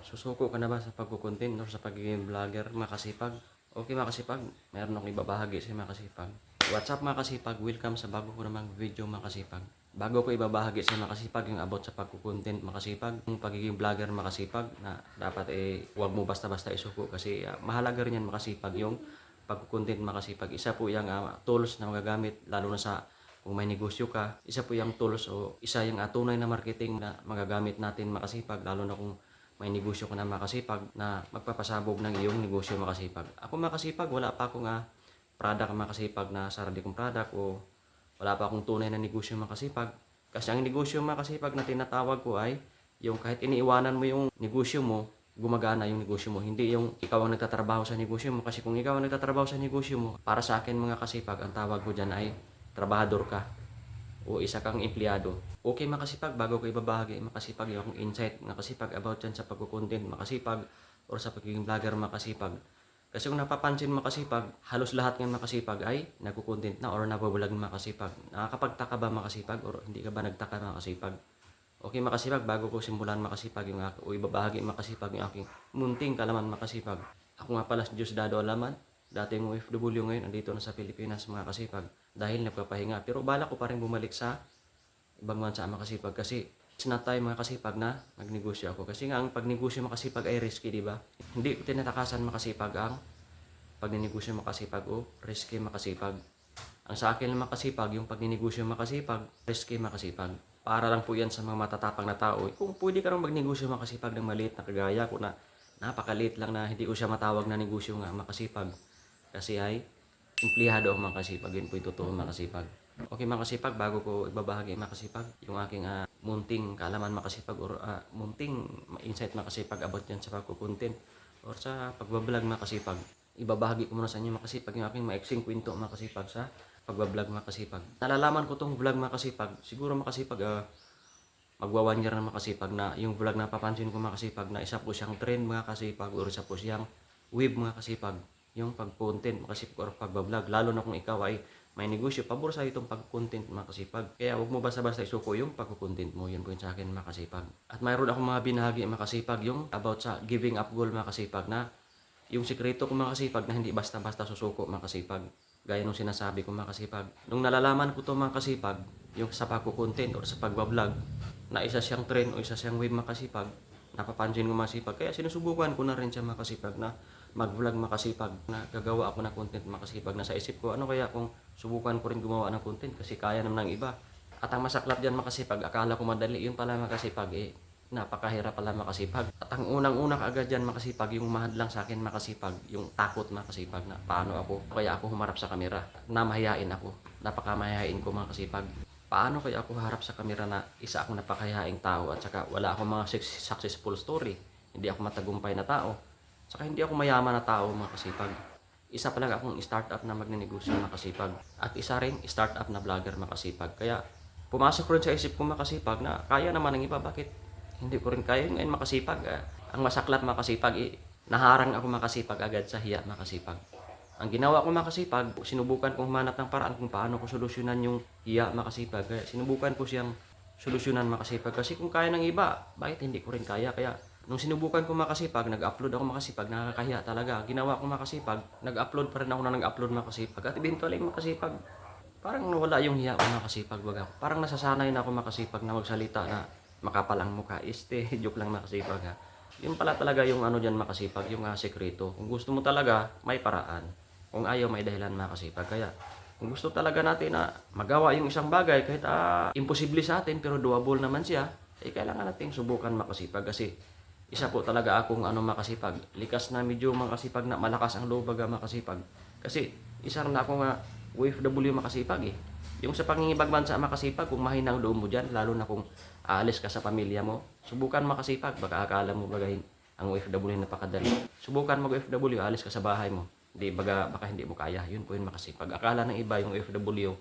Susuko ka na ba sa pagkukontent or sa pagiging vlogger, mga kasipag? Okay mga kasipag, meron akong ibabahagi sa mga kasipag. What's up mga kasipag? Welcome sa bago ko namang video mga kasipag. Bago ko ibabahagi sa mga kasipag yung about sa pagkukontent mga kasipag, yung pagiging vlogger mga kasipag na dapat huwag mo basta-basta isuko kasi mahalaga rin yan mga kasipag yung pagkukontent mga kasipag. Isa po yung tools na magagamit lalo na sa kung may negosyo ka, isa po yung tools o isa yung tunay na marketing na magagamit natin makasipag lalo na kung may negosyo ka na makasipag na magpapasabog ng iyong negosyo makasipag. Ako makasipag, wala pa akong product makasipag na sarili kong product o wala pa akong tunay na negosyo makasipag. Kasi ang negosyo makasipag na tinatawag ko ay yung kahit iniiwanan mo yung negosyo mo, gumagana yung negosyo mo. Hindi yung ikaw ang nagtatrabaho sa negosyo mo. Kasi kung ikaw ang nagtatrabaho sa negosyo mo, para sa akin mga kasipag, ang tawag ko dyan ay trabahador ka o isa kang empleyado. Okay makasipag, bago ko ibabahagi makasipag yung akong insight makasipag about dyan sa pagkukontent makasipag or sa pagiging vlogger makasipag. Kasi kung napapansin makasipag, halos lahat ng makasipag ay nagkukontent na or nabablog makasipag. Nakakapagtaka ba makasipag or hindi ka ba nagtaka makasipag? Okay makasipag, bago ko simulan makasipag yung o ibabahagi makasipag yung aking munting kalaman makasipag. Ako nga pala si Diosdado Alaman, dating OFW ngayon, andito na sa Pilipinas mga kasipag dahil nagpapahinga. Pero bala ko pa rin bumalik sa ibang bansa makasipag kasi it's not time mga kasipag na magnegosyo ako. Kasi nga ang pagnegosyo makasipag ay risky, di ba? Hindi ko tinatakasan makasipag ang pagninegosyo makasipag o risky makasipag. Ang sa akin lang makasipag, yung pagninegosyo makasipag, risky makasipag. Para lang po yan sa mga matatapang na tao. Kung pwede ka rin magnegosyo makasipag ng maliit na kagaya ko na napakaliit lang na hindi ko siya matawag na negosyo nga makasipag. Kasi ay empleyado ako mga kasipag, yun po yung totoo mga kasipag. Okay mga kasipag, bago ko ibabahagi mga kasipag, yung aking munting kaalaman mga kasipag or munting insight mga kasipag about yan sa pagkukontent or sa pagbablog mga kasipag. Ibabahagi ko muna sa inyo mga kasipag yung aking maiksing kwento mga kasipag sa pagbablog mga kasipag. Nalalaman ko tong vlog mga kasipag, siguro mga kasipag magwa 1 year na mga kasipag na yung vlog na papansin ko mga kasipag na isa po siyang trend mga kasipag or isa po siyang wave mga kasipag. Yung pag-content makasipag or pagbablog, lalo na kung ikaw ay may negosyo, pabor sa itong pag-content makasipag. Kaya huwag mo basta-basta isuko yung pag-content mo, yun po yun sa akin makasipag. At mayroon akong mga binahagi makasipag yung about sa giving up goal makasipag na yung sikreto ko makasipag na hindi basta-basta susuko makasipag. Gaya nung sinasabi ko makasipag. Nung nalalaman ko to makasipag, yung sa pag-content or sa pagbablog, na isa siyang trend o isa siyang wave makasipag, napapansin ko makasipag. Kaya sinusubukan ko na rin siya makasipag na mag-vlog makasipag na gagawa ako ng content makasipag na sa isip ko ano kaya kung subukan ko rin gumawa ng content kasi kaya naman ng iba. At ang masaklap diyan makasipag, akala ko madali, yun pala makasipag napakahirap pala makasipag. At ang unang-unang agad diyan makasipag yung mahadlang sa akin makasipag, yung takot makasipag na paano ako kaya ako humarap sa kamera, na mahihain ako. Napakamahihain ko makasipag. Paano kaya ako harap sa kamera na isa akong napakahihaing tao at saka wala akong mga successful story, hindi ako matagumpay na tao. Saka hindi ako mayaman na tao mga kasipag. Isa pa lang akong startup na magnenegosyo mga kasipag. At isa rin startup na vlogger mga kasipag. Kaya pumasok rin sa isip ko mga kasipag na kaya naman ng iba. Bakit hindi ko rin kaya ngayon makasipag? Ang masaklap mga kasipag, naharang ako makasipag agad sa hiya mga kasipag. Ang ginawa ko mga kasipag, sinubukan kong humanap ng paraan kung paano ko solusyonan yung hiya mga kasipag. Kaya sinubukan ko siyang solusyonan mga kasipag. Kasi kung kaya ng iba, bakit hindi ko rin kaya? Kaya nung sinubukan ko makasipag, nag-upload ako makasipag, nakakahiya talaga. Ginawa ko makasipag, nag-upload pa rin ako na nag-upload makasipag. At eventually makasipag, parang nawala yung hiya ko makasipag. Baga. Parang nasasanay na ako makasipag na magsalita na makapal ang mukha. Joke lang makasipag ha. Yun pala talaga yung ano dyan makasipag, yung sekreto. Kung gusto mo talaga, may paraan. Kung ayaw, may dahilan makasipag. Kaya kung gusto talaga natin na magawa yung isang bagay, kahit imposible sa atin, pero doable naman siya, kailangan natin subukan makasipag kasi isa po talaga akong makasipag. Likas na medyo makasipag na malakas ang loob baga makasipag. Kasi isa rin ako nga OFW makasipag Yung sa pangingibang bansa makasipag, kung mahina ang loob mo dyan, lalo na kung aalis ka sa pamilya mo, subukan makasipag. Baka akala mo baga ang OFW napakadali. Subukan mag-OFW, aalis ka sa bahay mo. Hindi, baka hindi mo kaya. Yun po yung makasipag. Akala ng iba yung OFW,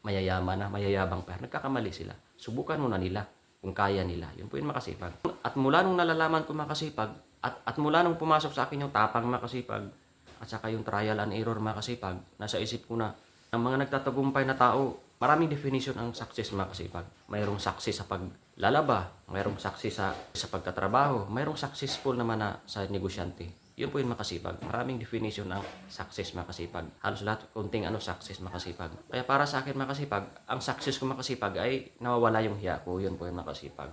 mayayaman na, mayayabang pa. Nagkakamali sila. Subukan mo na nila kung kaya nila. Yun po yung makasipag. At mula nung nalalaman ko makasipag, at mula nung pumasok sa akin yung tapang makasipag, at saka yung trial and error makasipag, nasa isip ko na, ang mga nagtatagumpay na tao, Maraming definition ang success mga kasipag. Mayroong success sa paglalaba, mayroong success sa pagtatrabaho, mayroong successful naman na sa negosyante. Yun po yung makasipag. Maraming definition ang success makasipag. Halos lahat konting success makasipag. Kaya para sa akin makasipag, ang success ko makasipag ay nawawala yung hiya ko. Yun po yung makasipag.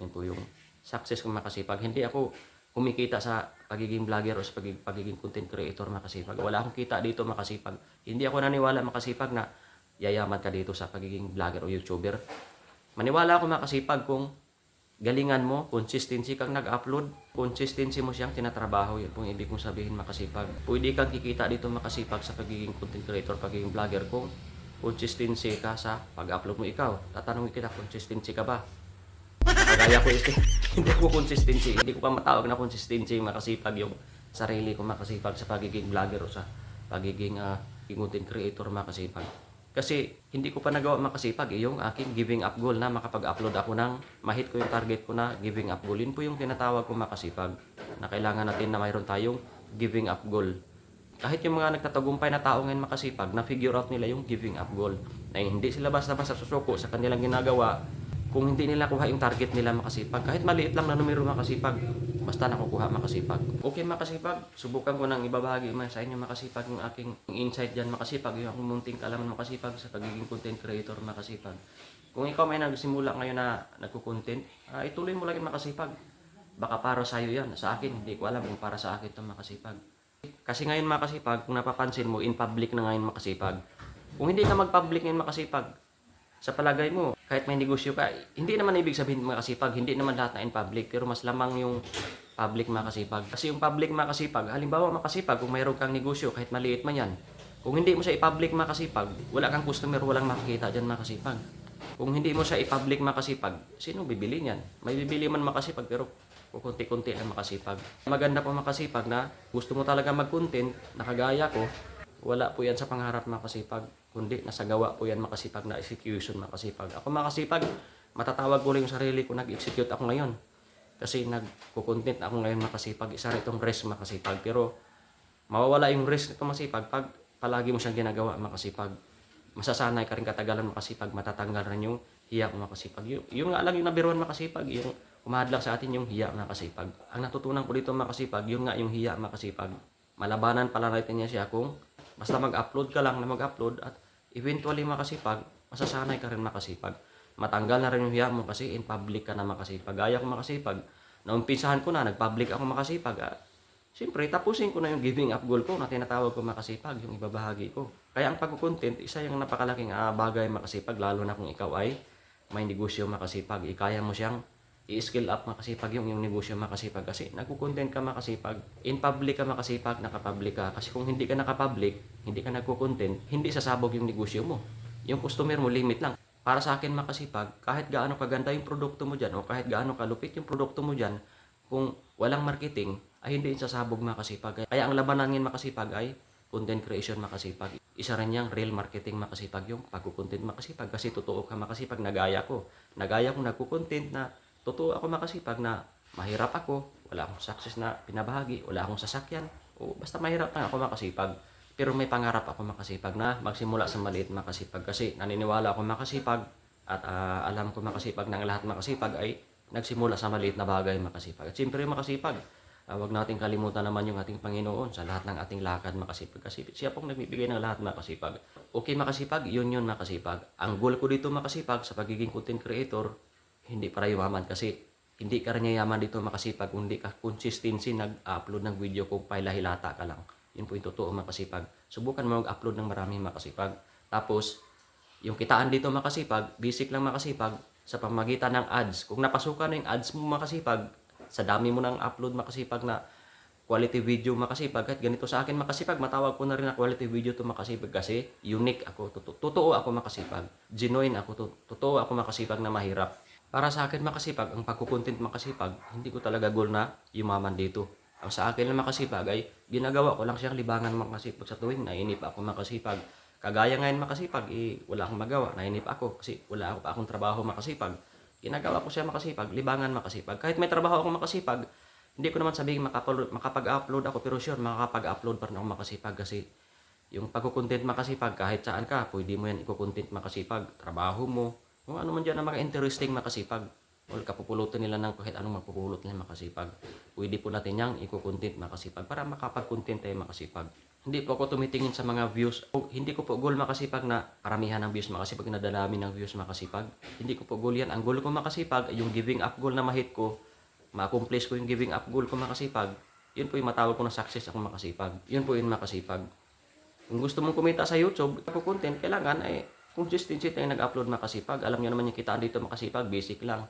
Yun po yung success ko makasipag. Hindi ako kumikita sa pagiging vlogger o sa pagiging content creator makasipag. Wala akong kita dito makasipag. Hindi ako naniwala makasipag na yayaman ka dito sa pagiging vlogger o YouTuber. Maniwala ako makasipag kung galingan mo, consistency kang nag-upload, consistency mo siyang tinatrabaho. Yun pong ibig kong sabihin makasipag. Pwede kang kikita dito makasipag sa pagiging content creator, pagiging vlogger kung consistency ka sa pag-upload mo ikaw. Tatanungin kita, consistency ka ba? Kagaya ko hindi ako consistency. Hindi ko pa matawag na consistency makasipag yung sarili ko makasipag sa pagiging vlogger o sa pagiging content creator makasipag. Kasi hindi ko pa nagawa makasipag yung aking giving up goal na makapag-upload ako ng ma-hit ko yung target ko na giving up goal. Yun po yung tinatawag ko makasipag na kailangan natin na mayroon tayong giving up goal. Kahit yung mga nagtatagumpay na tao ngayon makasipag, na-figure out nila yung giving up goal. Na hindi sila basta-basta susuko sa kanilang ginagawa kung hindi nila kuha yung target nila makasipag. Kahit maliit lang na numero makasipag, basta nakukuha makasipag. Okay makasipag, subukan ko nang ibabahagi sa inyo makasipag yung aking insight dyan makasipag, yung aking munting kaalaman makasipag sa pagiging content creator makasipag. Kung ikaw may nagsimula ngayon na nagko-content, ituloy mo lang yung makasipag. Baka para sa iyo yan, sa akin, hindi ko alam kung para sa akin itong makasipag. Kasi ngayon makasipag, kung napapansin mo, in public na ngayon makasipag. Kung hindi ka mag-public ngayon makasipag, sa palagay mo, kahit may negosyo ka, hindi naman ibig sabihin makasipag, hindi naman lahat na in public, pero mas lamang yung public makasipag. Kasi yung public makasipag, halimbawa makasipag, kung mayroon kang negosyo, kahit maliit man yan, kung hindi mo siya i-public makasipag, wala kang customer, walang makikita dyan makasipag. Kung hindi mo siya i-public makasipag, sino bibili niyan? May bibili man makasipag, pero kukunti-kunti ang makasipag. Maganda po makasipag na gusto mo talaga mag-content, nakagaya ko, wala po yan sa pangarap makasipag, kundi nasa gawa po yan makasipag na execution makasipag. Ako makasipag, matatawag ko lang yung sarili ko, nag-execute ako ngayon. Kasi nagko-content ako ngayon makasipag, isa ritong rest makasipag. Pero mawawala yung rest nito masipag pag palagi mo siyang ginagawa makasipag. Masasanay ka rin katagalan makasipag, matatanggal rin yung hiya mo makasipag. Yung nga lang yung number 1 makasipag, yung umahadlang sa atin yung hiya makasipag. Ang natutunan ko dito makasipag, yun nga yung hiya makasipag. Malabanan pala natin niya siya kung basta mag-upload ka lang na mag-upload at eventually makasipag, masasanay ka rin makasipag. Matanggal na rin yung hiya mo kasi in public ka na makasipag. Gaya ko makasipag, naumpisahan ko na, nag-public ako makasipag. Siyempre, tapusin ko na yung giving up goal ko na tinatawag ko makasipag, yung ibabahagi ko. Kaya ang pag-content, isa yung napakalaking bagay makasipag, lalo na kung ikaw ay may negosyo makasipag. Kaya mo siyang i-skill up makasipag yung negosyo makasipag kasi nagko-content ka makasipag, in public ka makasipag, nakapublic ka. Kasi kung hindi ka nakapublic, hindi ka nagko-content, hindi sasabog yung negosyo mo. Yung customer mo, limit lang. Para sa akin makasipag, kahit gaano kaganda yung produkto mo dyan o kahit gaano kalupit yung produkto mo dyan, kung walang marketing, ay hindi sasabog makasipag. Kaya ang labanan ng makasipag ay content creation makasipag. Isa rin yung real marketing makasipag, yung pagko-content makasipag. Kasi totoo ka makasipag, nagaya ko. Nagaya kong nagko-content na totoo ako makasipag na mahirap ako, wala akong success na pinabahagi, wala akong sasakyan, o basta mahirap na ako makasipag. Pero may pangarap ako makasipag na magsimula sa maliit makasipag kasi naniniwala ako makasipag at alam ko makasipag na ang lahat makasipag ay nagsimula sa maliit na bagay makasipag. At siyempre makasipag, wag nating kalimutan naman yung ating Panginoon sa lahat ng ating lakad makasipag kasi siya pong nagbibigay ng lahat makasipag. Okay makasipag, yun makasipag. Ang goal ko dito makasipag sa pagiging content creator, hindi para yumaman kasi hindi ka rin yaman dito makasipag kung hindi ka consistency nag-upload ng video kung pailahilata ka lang. Yun po yung totoo makasipag. Subukan mo mag-upload ng maraming makasipag. Tapos, yung kitaan dito makasipag, basic lang makasipag sa pamagitan ng ads. Kung napasukan na yung ads mo makasipag, sa dami mo ng upload makasipag na quality video makasipag, kahit ganito sa akin makasipag, matawag ko na rin na quality video to makasipag kasi unique ako, totoo ako makasipag. Genuine ako, totoo ako makasipag na mahirap. Para sa akin makasipag, ang pagkukontent makasipag, hindi ko talaga goal na yumaman dito. Ang sa akin na makasipag ay ginagawa ko lang siyang libangan makasipag sa tuwing nainip ako makasipag. Kagaya ngayon makasipag, wala akong magawa, nainip ako kasi wala pa akong trabaho makasipag. Ginagawa ko siya makasipag, libangan makasipag. Kahit may trabaho ako makasipag, hindi ko naman sabihin makapag-upload ako, pero sure, makakapag-upload pa rin ako makasipag kasi Yung pagko-content makasipag, kahit saan ka, pwede mo yan i-content makasipag. Trabaho mo, kung ano man dyan na mga interesting makasipag. O kapupulutan nila ng kahit anong mapupulot nila makasipag. Pwede po natin yang i-content makasipag para makapag-content tayo makasipag. Hindi po ako tumitingin sa mga views. O, hindi ko po goal makasipag na karamihan ng views makasipag, na dalami ng views makasipag. Hindi ko po goal yan. Ang goal ko makasipag, yung giving up goal na ma-hit ko, ma-accomplish ko yung giving up goal ko makasipag. Yun po yung matawag ko na success ako makasipag. Yun po yung makasipag. Kung gusto mong kumita sa YouTube, content, kailangan ay consistency tayo nag-upload makasipag. Alam niyo naman yung kitaan dito makasipag, basic lang.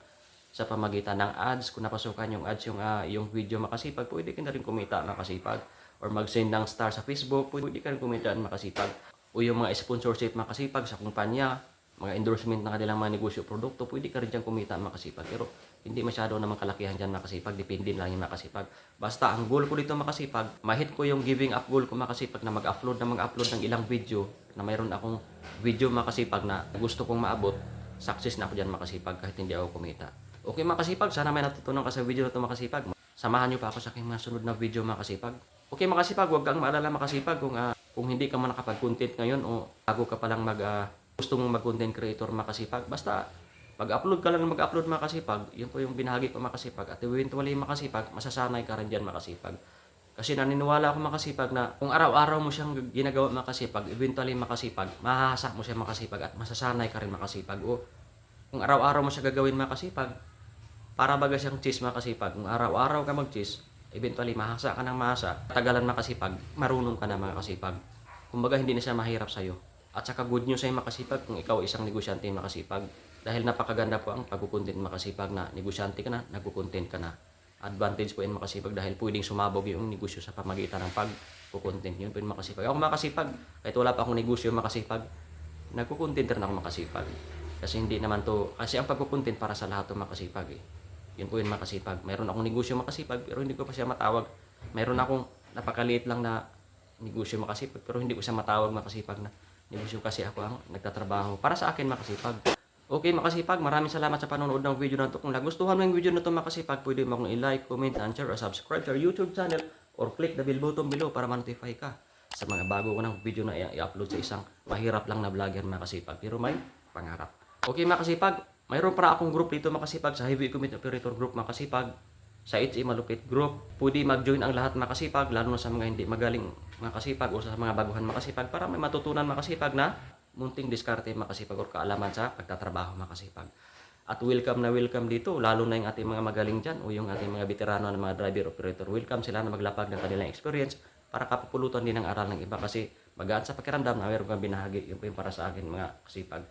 Sa pamagitan ng ads, kung napasukan yung ads yung video makasipag, pwede ka na rin kumita makasipag. Or mag-send ng star sa Facebook, pwede ka rin kumita makasipag. O yung mga sponsorship makasipag sa kumpanya, mga endorsement ng kanilang mga negosyo, produkto, pwede ka rin dyan kumita makasipag. Pero hindi masyado naman kalakihan dyan makasipag, depende lang yung makasipag. Basta ang goal ko dito makasipag, ma-hit ko yung giving up goal ko makasipag na mag-upload ng ilang video, na mayroon akong video makasipag na gusto kong maabot, success na ako dyan makasipag kahit hindi ako kumita. Okay makasipag, sana may natutunan ka sa video na ito makasipag. Samahan nyo pa ako sa aking mga sunod na video makasipag. Okay makasipag, huwag kang maalala makasipag kung hindi ka man nakapag-content ngayon o bago ka palang gusto mong mag-content creator makasipag. Basta mag-upload ka lang mag-upload makasipag, yun po yung binahagi ko makasipag. At eventually makasipag, masasanay ka rin dyan makasipag. Kasi naniniwala ako makasipag na kung araw-araw mo siyang ginagawa makasipag, eventually makasipag, mahahasa mo siya makasipag at masasanay ka rin makasipag. O kung araw-araw mo siya gagawin makasipag, para baga siyang cheese makasipag. Kung araw-araw ka mag-cheese, eventually mahasa ka ng mahasa. Tagalan makasipag, marunong ka na makasipag. Kumbaga hindi na siya mahirap sa'yo. At saka good news ay makasipag kung ikaw isang negosyante makasipag. Dahil napakaganda po ang pagkukontent makasipag na negosyante ka na, nagkukontent ka na. Advantage po yan makasipag dahil pwedeng sumabog yung negosyo sa pamagitan ng pagkukontent. Yun po yung makasipag. Ako makasipag, kahit wala pa akong negosyo makasipag, nagkukontent rin ako makasipag. Kasi hindi naman to, kasi ang pagkukontent para sa lahat to makasipag eh. Yun po yung makasipag. Mayroon akong negosyo makasipag pero hindi ko pa siya matawag. Mayroon akong napakaliit lang na negosyo makasipag pero hindi ko siya matawag makasipag na negosyo kasi ako ang nagtatrabaho. Para sa akin makasipag. Okay makasipag, maraming salamat sa panonood ng video na ito. Kung nagustuhan mo yung video na ito makasipag, pwede mo akong i-like, comment, and share, or subscribe sa YouTube channel or click the bell button below para ma-notify ka sa mga bago ko ng video na i-upload sa isang mahirap lang na vlogger makasipag pero may pangarap. Okay makasipag, mayroon para akong group dito makasipag sa Heavy Equipment Operator Group makasipag. Sa HE Malupit Group, pwede mag-join ang lahat makasipag, lalo na sa mga hindi magaling makasipag o sa mga baguhan makasipag para may matutunan makasipag na munting diskarte makasipag o kaalaman sa pagtatrabaho makasipag. At welcome na welcome dito, lalo na yung ating mga magaling dyan o yung ating mga veterano na mga driver operator. Welcome sila na maglapag ng kanilang experience para kapupulutan din ang aral ng iba kasi magaan sa pakiramdam na mayroon kang binahagi. Yun po yung para sa akin mga kasipag.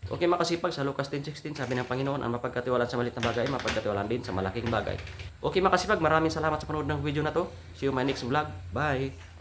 Okay makasipag, sa Lucas 10:16 sabi ng Panginoon, ang mapagkatiwalaan sa maliit na bagay, mapagkatiwalaan din sa malaking bagay. Okay makasipag, maraming salamat sa panonood ng video na to. See you my next vlog. Bye!